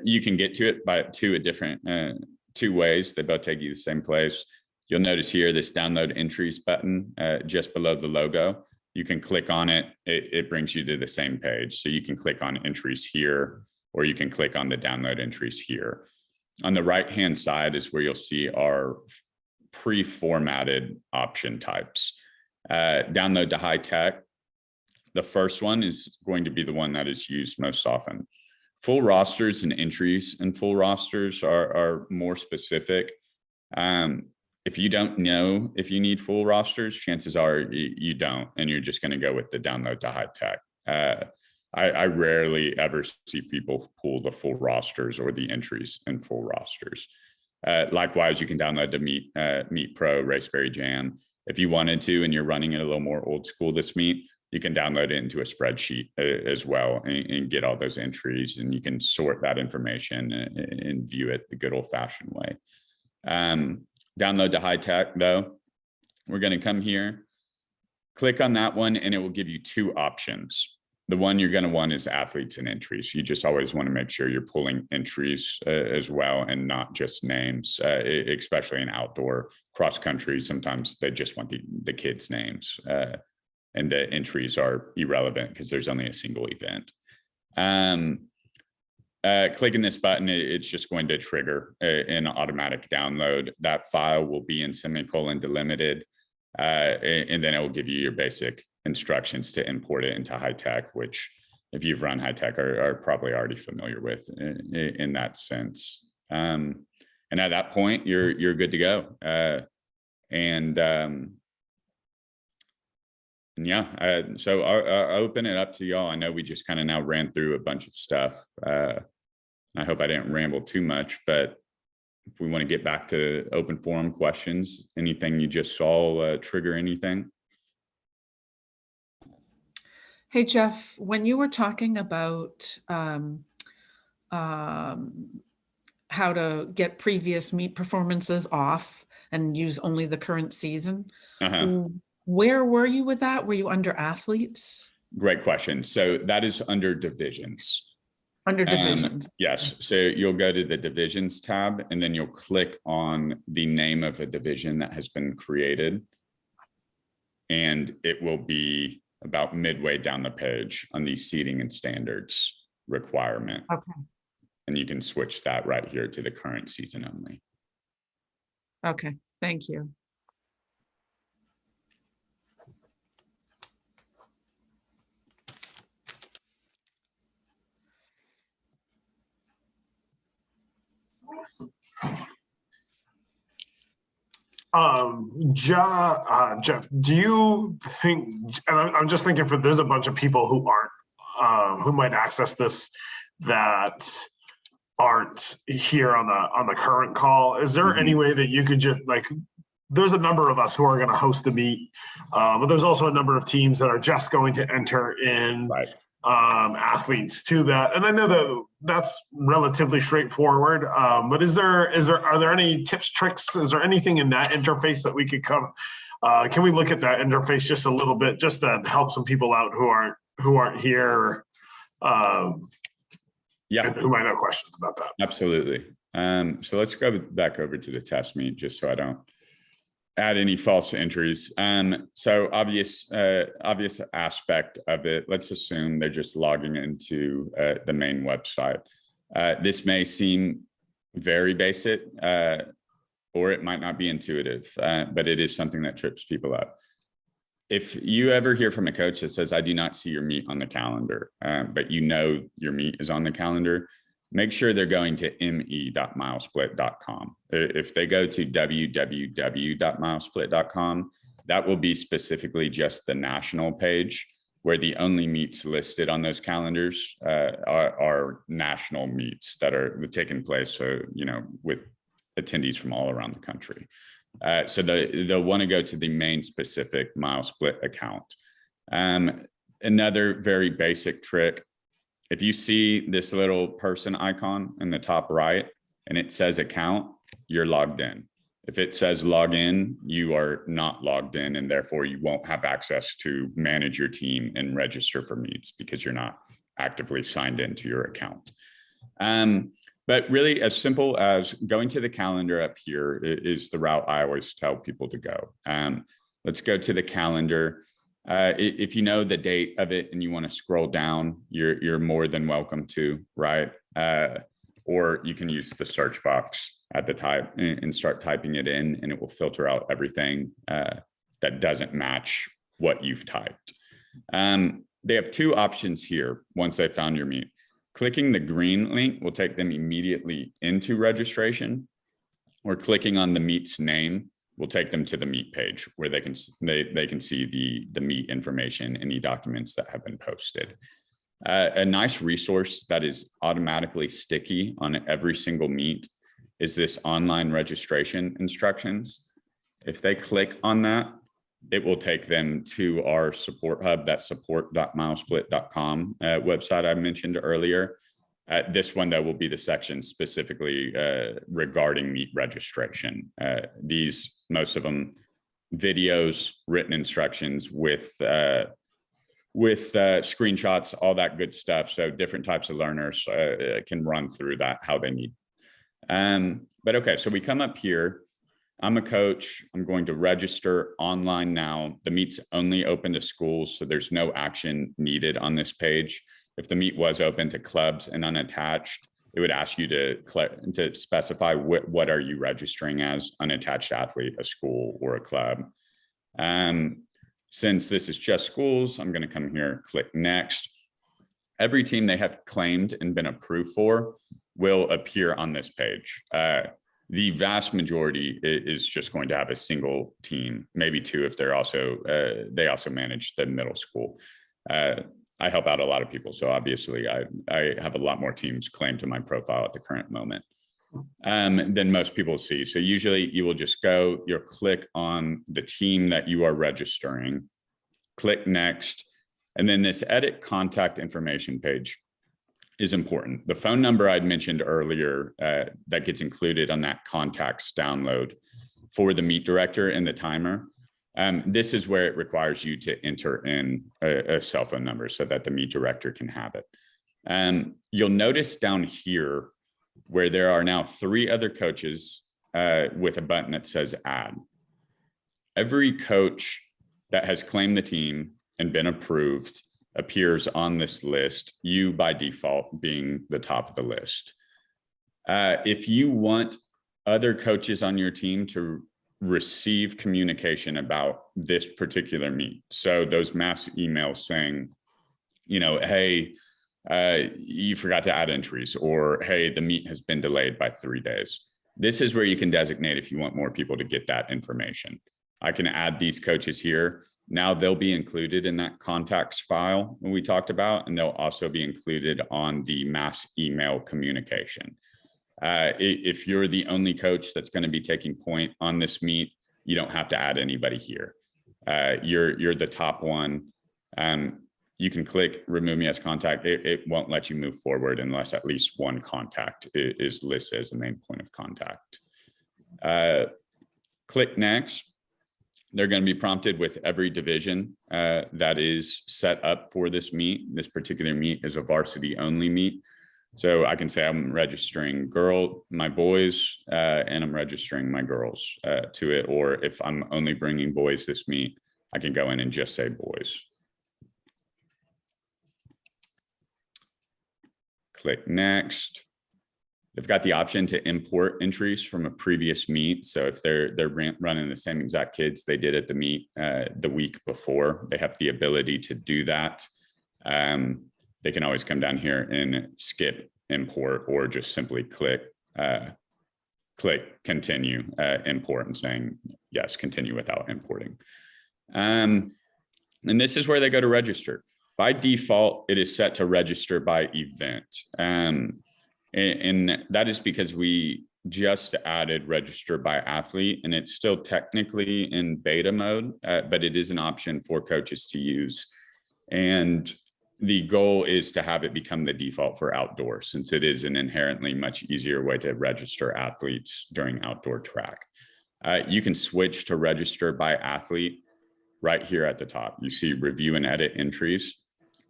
You can get to it by two ways. They both take you to the same place. You'll notice here this download entries button just below the logo. You can click on it. It brings you to the same page. So you can click on entries here, or you can click on the download entries here. On the right-hand side is where you'll see our pre-formatted option types. Download to high tech. The first one is going to be the one that is used most often. Full rosters and entries and full rosters are more specific. If you don't know if you need full rosters, chances are you don't, and you're just going to go with the download to high tech. I rarely ever see people pull the full rosters or the entries in full rosters. Likewise, you can download the Meet Pro Raspberry Jam. If you wanted to, and you're running it a little more old school this meet, you can download it into a spreadsheet as well and get all those entries, and you can sort that information and view it the good old fashioned way. Download to high tech though, we're going to come here, click on that one, and it will give you two options. The one you're going to want is athletes and entries. You just always want to make sure you're pulling entries as well and not just names, especially in outdoor cross country. Sometimes they just want the kids' names and the entries are irrelevant because there's only a single event. Clicking this button, it's just going to trigger an automatic download. That file will be in semicolon delimited, and then it will give you your basic instructions to import it into high tech, which if you've run high tech are probably already familiar with in that sense. And at that point, you're good to go. Yeah, so I'll open it up to y'all. I know we just kind of now ran through a bunch of stuff. I hope I didn't ramble too much, but if we want to get back to open forum questions, anything you just saw trigger anything? Hey, Jeff, when you were talking about how to get previous meet performances off and use only the current season, where were you with that? Were you under athletes? Great question. So that is under divisions. Under divisions. Yes. So you'll go to the divisions tab, and then you'll click on the name of a division that has been created. And it will be about midway down the page on the seating and standards requirement. Okay. And you can switch that right here to the current season only. Okay. Thank you. Jeff, do you think, and I'm just thinking for, there's a bunch of people who aren't, who might access this that aren't here on the current call. Is there any way that you could just like, there's a number of us who are going to host the meet, but there's also a number of teams that are just going to enter in athletes to that. And I know that that's relatively straightforward, but are there any tips, tricks? Is there anything in that interface that we could come? Can we look at that interface just a little bit, just to help some people out who aren't here? Yeah, who might have questions about that. Absolutely. So let's go back over to the test meet just so I don't add any false entries. So obvious aspect of it, let's assume they're just logging into the main website. This may seem very basic, or it might not be intuitive, but it is something that trips people up. If you ever hear from a coach that says, I do not see your meet on the calendar, but you know your meet is on the calendar, make sure they're going to me.milesplit.com. If they go to www.milesplit.com, that will be specifically just the national page, where the only meets listed on those calendars are national meets that are taking place, with attendees from all around the country. So they'll want to go to the main specific MileSplit account. Another very basic trick, if you see this little person icon in the top right and it says account, you're logged in. If it says log in, you are not logged in, and therefore you won't have access to manage your team and register for meets because you're not actively signed into your account. But really, as simple as going to the calendar up here is the route I always tell people to go. Let's go to the calendar. If you know the date of it and you want to scroll down, you're more than welcome to, right? Or you can use the search box at the type and start typing it in, and it will filter out everything that doesn't match what you've typed. They have two options here once they found your meet. Clicking the green link will take them immediately into registration, or clicking on the meet's name will take them to the meet page where they can see the meet information, any documents that have been posted. A nice resource that is automatically sticky on every single meet is this online registration instructions. If they click on that, it will take them to our support hub, that support.milesplit.com website I mentioned earlier. This one, though, will be the section specifically regarding meet registration. Most of them, videos, written instructions with screenshots, all that good stuff. So different types of learners can run through that how they need. But okay, so we come up here. I'm a coach. I'm going to register online now. The meet's only open to schools, so there's no action needed on this page. If the meet was open to clubs and unattached, it would ask you to specify what are you registering as, unattached athlete, a school, or a club. Since this is just schools, I'm going to come here, click next. Every team they have claimed and been approved for will appear on this page. The vast majority is just going to have a single team, maybe two if they're also they also manage the middle school. I help out a lot of people, so obviously I have a lot more teams claimed to my profile at the current moment than most people see. So usually you will just go, you'll click on the team that you are registering, click next, and then this edit contact information page is important. The phone number I'd mentioned earlier that gets included on that contacts download for the meet director and the timer. This is where it requires you to enter in a cell phone number so that the meet director can have it. You'll notice down here where there are now 3 other coaches with a button that says add. Every coach that has claimed the team and been approved appears on this list, you by default being the top of the list. If you want other coaches on your team to receive communication about this particular meet, so those mass emails saying, you know, hey, you forgot to add entries, or hey, the meet has been delayed by 3 days. This is where you can designate if you want more people to get that information. I can add these coaches here. Now they'll be included in that contacts file we talked about, and they'll also be included on the mass email communication. If you're the only coach that's going to be taking point on this meet, you don't have to add anybody here. You're the top one. You can click remove me as contact. It won't let you move forward unless at least one contact is listed as the main point of contact. Click next. They're going to be prompted with every division that is set up for this meet. This particular meet is a varsity only meet. So I can say I'm registering my boys, and I'm registering my girls to it. Or if I'm only bringing boys this meet, I can go in and just say boys. Click next. They've got the option to import entries from a previous meet. So if they're running the same exact kids they did at the meet the week before, they have the ability to do that. They can always come down here and skip import, or just simply click continue import and saying, yes, continue without importing. And this is where they go to register. By default, it is set to register by event. And that is because we just added register by athlete, and it's still technically in beta mode, but it is an option for coaches to use. And the goal is to have it become the default for outdoor, since it is an inherently much easier way to register athletes during outdoor track. You can switch to register by athlete right here at the top. You see review and edit entries.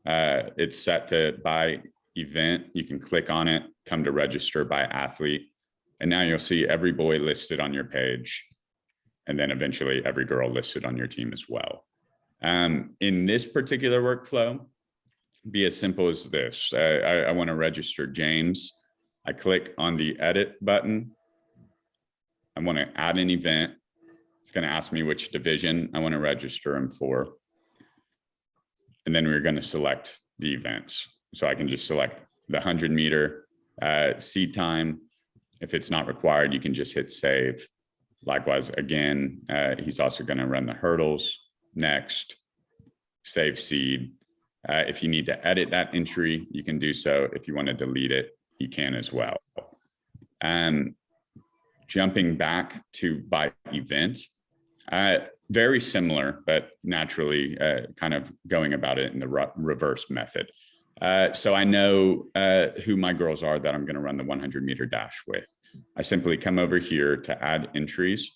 It's set to by event. You can click on it, come to register by athlete, and now you'll see every boy listed on your page, and then eventually every girl listed on your team as well. In this particular workflow, be as simple as this. I want to register James. I click on the edit button. I want to add an event. It's going to ask me which division I want to register him for. And then we're going to select the events. So I can just select the 100 meter seed time. If it's not required, you can just hit save. Likewise, again, he's also going to run the hurdles next, save seed. If you need to edit that entry, you can do so. If you want to delete it, you can as well. Jumping back to by event, very similar, but naturally kind of going about it in the reverse method. So I know who my girls are that I'm going to run the 100 meter dash with. I simply come over here to add entries.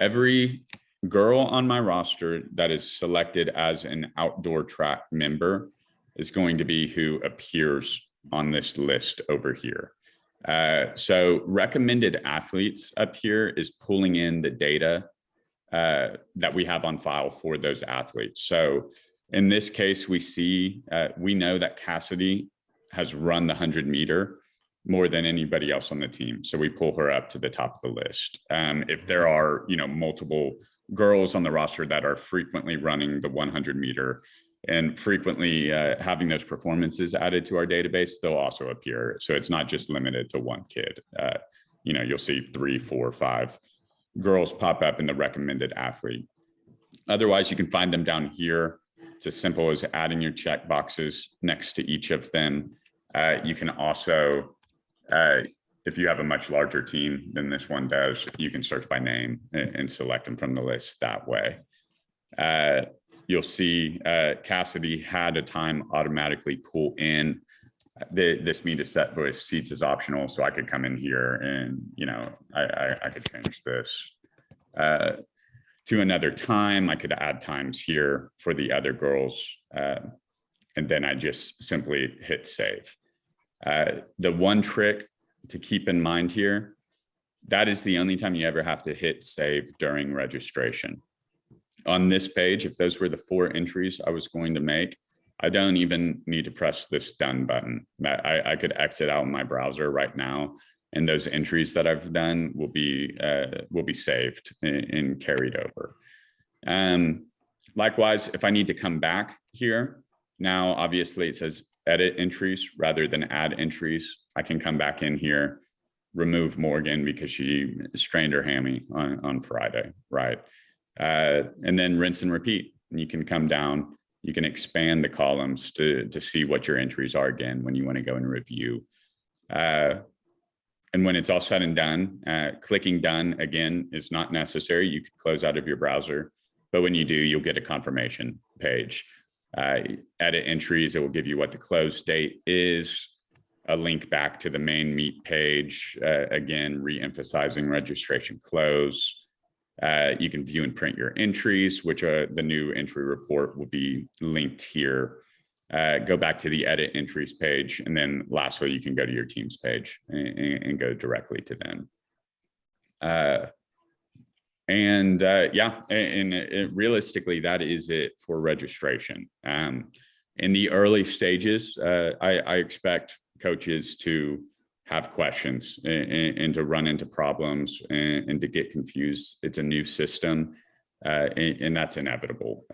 Every girl on my roster that is selected as an outdoor track member is going to be who appears on this list over here. So recommended athletes up here is pulling in the data that we have on file for those athletes. So in this case, we know that Cassidy has run the 100 meter more than anybody else on the team. So we pull her up to the top of the list. If there are, multiple girls on the roster that are frequently running the 100 meter and frequently having those performances added to our database, they'll also appear. So it's not just limited to one kid. you'll see 3, 4, 5 girls pop up in the recommended athlete. Otherwise, you can find them down here. It's as simple as adding your check boxes next to each of them. You can also, if you have a much larger team than this one does, you can search by name and select them from the list that way. You'll see Cassidy had a time automatically pull in. This meet is set, but seats is optional. So I could come in here and, I could change this to another time. I could add times here for the other girls. And then I just simply hit save. The one trick to keep in mind here, that is the only time you ever have to hit save during registration. On this page, if those were the 4 entries I was going to make, I don't even need to press this done button. I could exit out my browser right now, and those entries that I've done will be saved and carried over. Likewise, if I need to come back here, now obviously it says edit entries rather than add entries. I can come back in here, remove Morgan because she strained her hammy on Friday, right? And then rinse and repeat. And you can come down, you can expand the columns to see what your entries are again when you want to go and review. And when it's all said and done, clicking done again is not necessary. You can close out of your browser, but when you do, you'll get a confirmation page. Edit entries, it will give you what the close date is, a link back to the main meet page, again, re-emphasizing registration close. You can view and print your entries, which the new entry report will be linked here. Go back to the edit entries page. And then lastly, you can go to your team's page and go directly to them. Realistically, that is it for registration. In the early stages, I expect coaches to have questions and to run into problems and to get confused. It's a new system, and that's inevitable,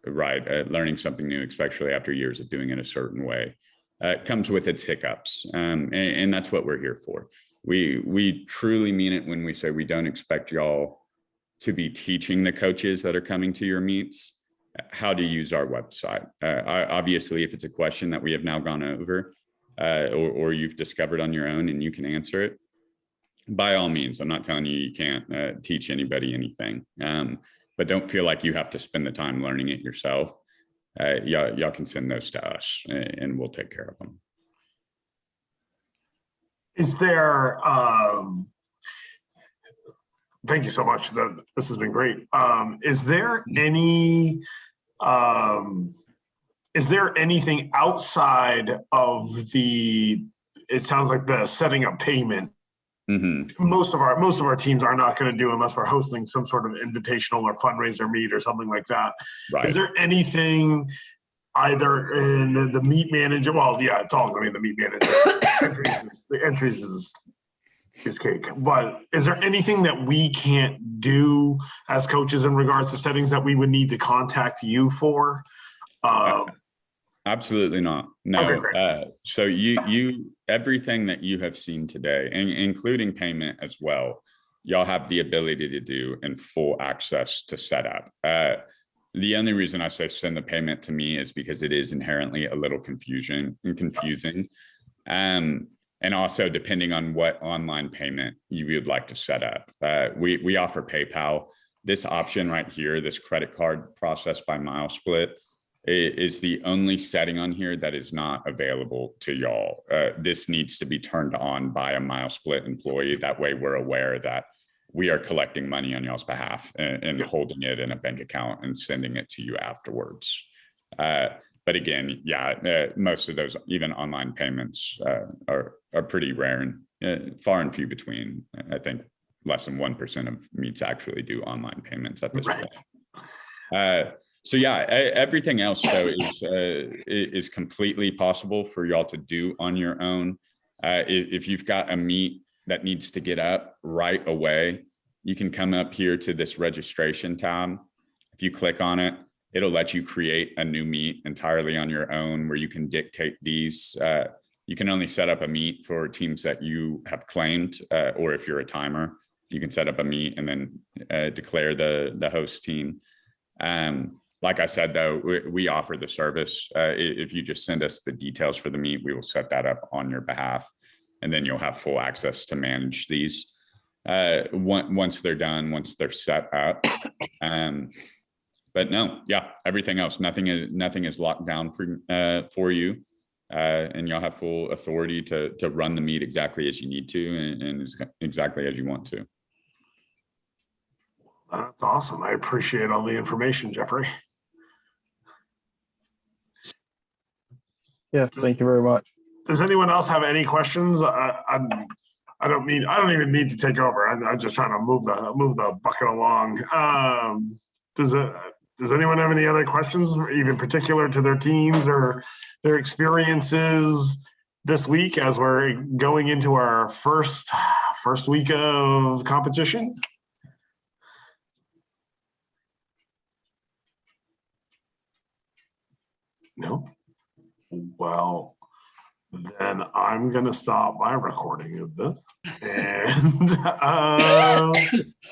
right? Learning something new, especially after years of doing it a certain way, comes with its hiccups, and that's what we're here for. We truly mean it when we say we don't expect y'all to be teaching the coaches that are coming to your meets how to use our website. Obviously, if it's a question that we have now gone over, or you've discovered on your own and you can answer it, by all means. I'm not telling you you can't teach anybody anything, but don't feel like you have to spend the time learning it yourself. Y'all can send those to us and we'll take care of them. Is there, thank you so much. This has been great. Is there anything outside of it sounds like the setting up payment? Mm-hmm. Most of our teams are not going to do unless we're hosting some sort of invitational or fundraiser meet or something like that. Right. Is there anything either in the meet manager? Well, yeah, it's all going to be the meet manager. The entries is cake. But is there anything that we can't do as coaches in regards to settings that we would need to contact you for? Absolutely not. No. Okay, so you everything that you have seen today, including payment as well, y'all have the ability to do and full access to set up. The only reason I say send the payment to me is because it is inherently a little confusing. And also depending on what online payment you would like to set up. We offer PayPal. This option right here, this credit card processed by MileSplit, is the only setting on here that is not available to y'all. This needs to be turned on by a MileSplit employee. That way we're aware that we are collecting money on y'all's behalf and holding it in a bank account and sending it to you afterwards. But again, most of those, even online payments, are pretty rare and far and few between. I think less than 1% of meets actually do online payments at this point. So everything else though is completely possible for y'all to do on your own. If you've got a meet that needs to get up right away, you can come up here to this registration tab. If you click on it, it'll let you create a new meet entirely on your own, where you can dictate these You can only set up a meet for teams that you have claimed, or if you're a timer, you can set up a meet and then declare the host team. Like I said, though, we offer the service. If you just send us the details for the meet, we will set that up on your behalf, and then you'll have full access to manage these once they're done, once they're set up. But no, yeah, everything else, nothing is locked down for you, and you'll have full authority to run the meet exactly as you need to and exactly as you want to. That's awesome. I appreciate all the information, Jeffrey. Yes, thank you very much. Does anyone else have any questions? I don't even need to take over. I'm just trying to move the bucket along. Does anyone have any other questions, even particular to their teams or their experiences this week as we're going into our first week of competition? No? Well, then I'm going to stop my recording of this. And